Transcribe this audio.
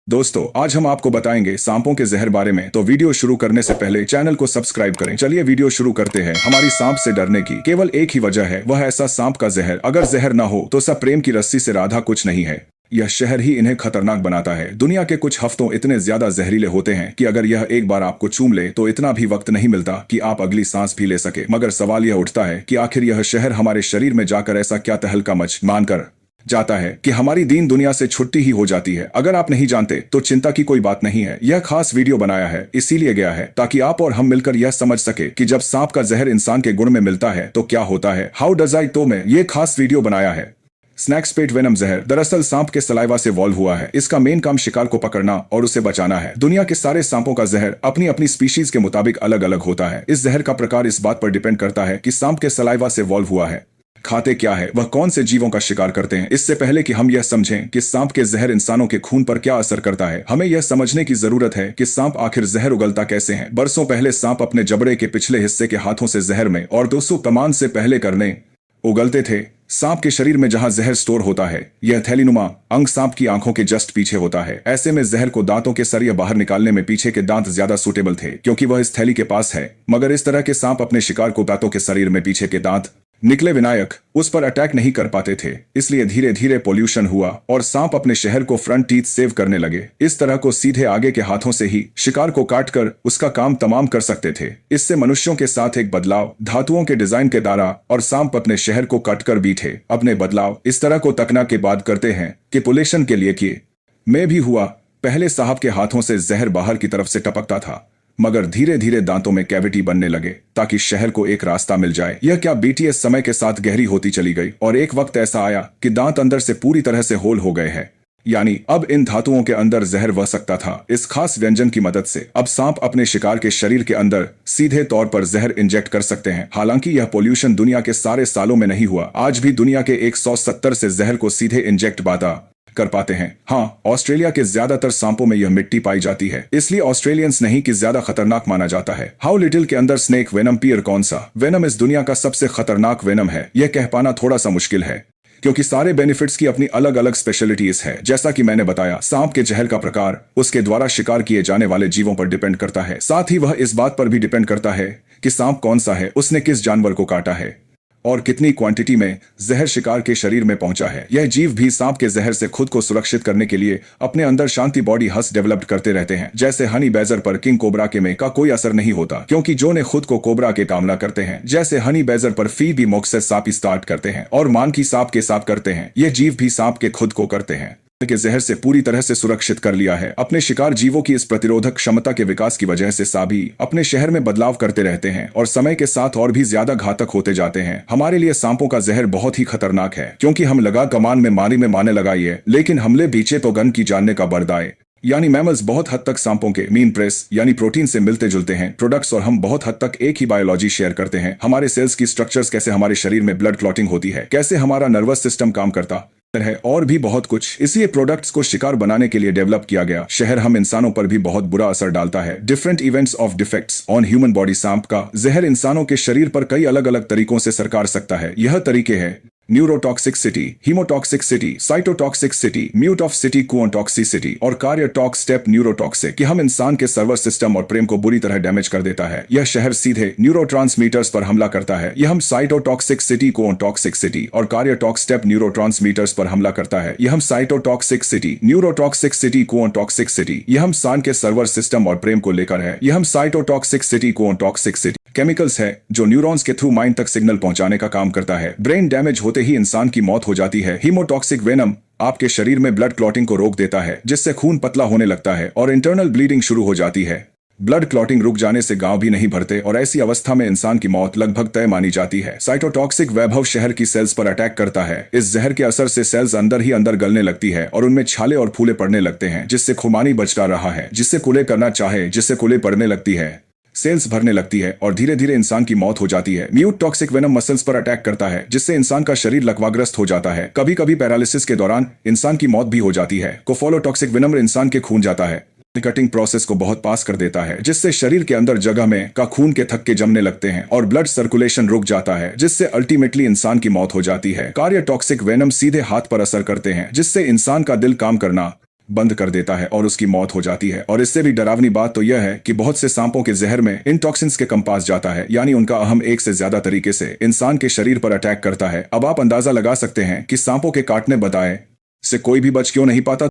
दोस्तों, आज हम आपको बताएंगे सांपों के जहर बारे में। तो वीडियो शुरू करने से पहले चैनल को सब्सक्राइब करें। चलिए वीडियो शुरू करते हैं। हमारी सांप से डरने की केवल एक ही वजह है, वह ऐसा सांप का जहर। अगर जहर ना हो तो सब प्रेम की रस्सी से राधा कुछ नहीं है। यह शहर ही इन्हें खतरनाक बनाता है। दुनिया के कुछ हफ्तों इतने ज्यादा जहरीले होते हैं कि अगर यह एक बार आपको चूम ले तो इतना भी वक्त नहीं मिलता कि आप अगली सांस भी ले सके। मगर सवाल यह उठता है कि आखिर यह शहर हमारे शरीर में जाकर ऐसा क्या तहलका मच मानकर जाता है कि हमारी दीन दुनिया से छुट्टी ही हो जाती है। अगर आप नहीं जानते तो चिंता की कोई बात नहीं है। यह खास वीडियो बनाया है इसीलिए गया है ताकि आप और हम मिलकर यह समझ सके कि जब सांप का जहर इंसान के गुण में मिलता है तो क्या होता है। हाउ डज आई तो में ये खास वीडियो बनाया है। स्नैक स्पेट वेनम जहर दरअसल सांप के सलाइवा से वॉल्व हुआ है। इसका मेन काम शिकार को पकड़ना और उसे बचाना है। दुनिया के सारे सांपों का जहर अपनी अपनी स्पीशीज के मुताबिक अलग अलग होता है। इस जहर का प्रकार इस बात पर डिपेंड करता है कि सांप के सलाइवा से वॉल्व हुआ है, खाते क्या है, वह कौन से जीवों का शिकार करते हैं। इससे पहले कि हम यह समझें कि सांप के जहर इंसानों के खून पर क्या असर करता है, हमें यह समझने की जरूरत है कि सांप आखिर जहर उगलता कैसे है। बरसों पहले सांप अपने जबड़े के पिछले हिस्से के हाथों से जहर में और 200 कमान से पहले करने उगलते थे। सांप के शरीर में जहां जहर स्टोर होता है, यह थैलीनुमा अंग सांप की आंखों के जस्ट पीछे होता है। ऐसे में जहर को दांतों के सरिया बाहर निकालने में पीछे के दांत ज्यादा सूटेबल थे क्योंकि वह इस थैली के पास है। मगर इस तरह के सांप अपने शिकार को दांतों के शरीर में पीछे के दांत निकले विनायक उस पर अटैक नहीं कर पाते थे। इसलिए धीरे धीरे पोल्यूशन हुआ और सांप अपने शहर को फ्रंट टीथ सेव करने लगे। इस तरह को सीधे आगे के हाथों से ही शिकार को काटकर उसका काम तमाम कर सकते थे। इससे मनुष्यों के साथ एक बदलाव धातुओं के डिजाइन के द्वारा और सांप अपने शहर को कटकर भी थे। अपने बदलाव इस तरह को तकना के बाद करते हैं कि पोल्यूशन के लिए किए में भी हुआ। पहले साहब के हाथों से जहर बाहर की तरफ से टपकता था, मगर धीरे धीरे दांतों में कैविटी बनने लगे ताकि शहर को एक रास्ता मिल जाए। यह क्या बीटीएस समय के साथ गहरी होती चली गई और एक वक्त ऐसा आया कि दांत अंदर से पूरी तरह से होल हो गए हैं। यानी अब इन धातुओं के अंदर जहर बह सकता था। इस खास व्यंजन की मदद से अब सांप अपने शिकार के शरीर के अंदर सीधे तौर पर जहर इंजेक्ट कर सकते हैं। हालांकि यह पोल्यूशन दुनिया के सारे सालों में नहीं हुआ। आज भी दुनिया के 170 से जहर को सीधे इंजेक्ट बाता कर पाते हैं। हाँ, ऑस्ट्रेलिया के ज्यादातर सांपों में यह मिट्टी पाई जाती है, इसलिए ऑस्ट्रेलियंस नहीं कि ज्यादा खतरनाक माना जाता है। हाउ लिटिल के अंदर स्नेक वेनम पियर कौन सा वेनम इस दुनिया का सबसे खतरनाक वेनम है, यह कह पाना थोड़ा सा मुश्किल है क्योंकि सारे बेनिफिट्स की अपनी अलग अलग स्पेशलिटीज है। जैसा कि मैंने बताया, सांप के जहर का प्रकार उसके द्वारा शिकार किए जाने वाले जीवों पर डिपेंड करता है। साथ ही वह इस बात पर भी डिपेंड करता है कि सांप कौन सा है, उसने किस जानवर को काटा है और कितनी क्वांटिटी में जहर शिकार के शरीर में पहुंचा है। यह जीव भी सांप के जहर से खुद को सुरक्षित करने के लिए अपने अंदर शांति बॉडी हस डेवलप करते रहते हैं। जैसे हनी बैजर पर किंग कोबरा के में का कोई असर नहीं होता क्योंकि जो ने खुद को कोबरा के कामना करते हैं। जैसे हनी बैजर पर फी भी मोक्सेस सांप स्टार्ट करते हैं और मान की सांप के सांप करते हैं। यह जीव भी सांप के खुद को करते हैं के जहर से पूरी तरह से सुरक्षित कर लिया है। अपने शिकार जीवों की इस प्रतिरोधक क्षमता के विकास की वजह से सभी अपने शहर में बदलाव करते रहते हैं और समय के साथ और भी ज्यादा घातक होते जाते हैं। हमारे लिए सांपों का जहर बहुत ही खतरनाक है क्योंकि हम लगा कमान में माने लगाइए, लेकिन हमले पीछे तो गन की जानने का बरदाए। यानी मैमल्स बहुत हद तक सांपों के मीन प्रेस यानी प्रोटीन से मिलते जुलते हैं प्रोडक्ट्स और हम बहुत हद तक एक ही बायोलॉजी शेयर करते हैं। हमारे सेल्स की स्ट्रक्चर्स, कैसे हमारे शरीर में ब्लड क्लॉटिंग होती है, कैसे हमारा नर्वस सिस्टम काम करता है और भी बहुत कुछ। इसलिए प्रोडक्ट्स को शिकार बनाने के लिए डेवलप किया गया शहर हम इंसानों पर भी बहुत बुरा असर डालता है। Different events of defects on human body. सांप का जहर इंसानों के शरीर पर कई अलग अलग तरीकों से असर कर सकता है। यह तरीके हैं न्यूरोटॉक्सिसिटी, हीमोटॉक्सिसिटी, साइटोटॉक्सिसिटी, म्यूटॉक्सिसिटी, कुओनटॉक्सिसिटी और कार्यटॉक्स स्टेप न्यूरोटॉक्सिक कि हम इंसान के सर्वर सिस्टम और प्रेम को बुरी तरह डैमेज कर देता है। यह शहर सीधे न्यूरोट्रांसमीटर्स पर हमला करता है। यह हम साइटोटॉक्सिसिटी, कुओनटॉक्सिसिटी और कार्यटॉक्स स्टेप न्यूरोट्रांसमीटर्स पर हमला करता है। यह हम साइटोटॉक्सिसिटी, न्यूरोटॉक्सिसिटी, कुओनटॉक्सिसिटी यह हम सान के सर्वर सिस्टम और प्रेम को लेकर है। यह हम साइटोटॉक्सिसिटी, कुओनटॉक्सिसिटी केमिकल्स है जो न्यूरॉन्स के थ्रू माइंड तक सिग्नल पहुंचाने का काम करता है। ब्रेन डैमेज होते ही इंसान की मौत हो जाती है। हीमोटॉक्सिक वेनम आपके शरीर में ब्लड क्लॉटिंग को रोक देता है जिससे खून पतला होने लगता है और इंटरनल ब्लीडिंग शुरू हो जाती है। ब्लड क्लॉटिंग रुक जाने से गांव भी नहीं भरते और ऐसी अवस्था में इंसान की मौत लगभग तय मानी जाती है। साइटोटॉक्सिक वैभव शहर की सेल्स पर अटैक करता है। इस जहर के असर से सेल्स अंदर ही अंदर गलने लगती है और उनमें छाले और फूले पड़ने लगते हैं जिससे खुमानी बचता रहा है, जिससे कुले करना चाहे, जिससे कुले पड़ने लगती है, सेल्स भरने लगती है और धीरे धीरे इंसान की मौत हो जाती है। म्यूट टॉक्सिक वेनम मसल्स पर अटैक करता है जिससे इंसान का शरीर लकवाग्रस्त हो जाता है। कभी कभी पैरालिसिस के दौरान इंसान की मौत भी हो जाती है। कोफोलोटॉक्सिक वेनम इंसान के खून जाता है, कटिंग प्रोसेस को बहुत पास कर देता है जिससे शरीर के अंदर जगह में का खून के थक्के जमने लगते हैं और ब्लड सर्कुलेशन रुक जाता है जिससे अल्टीमेटली इंसान की मौत हो जाती है। कार्यटॉक्सिक वेनम सीधे हाथ पर असर करते हैं जिससे इंसान का दिल काम करना बंद कर देता है और उसकी मौत हो जाती है। और इससे भी डरावनी बात तो यह है कि बहुत से सांपों के जहर में इन टॉक्सिन्स के कम पास जाता है, यानी उनका अहम एक से ज्यादा तरीके से इंसान के शरीर पर अटैक करता है। अब आप अंदाजा लगा सकते हैं कि सांपों के काटने बताए से कोई भी बच क्यों नहीं पाता।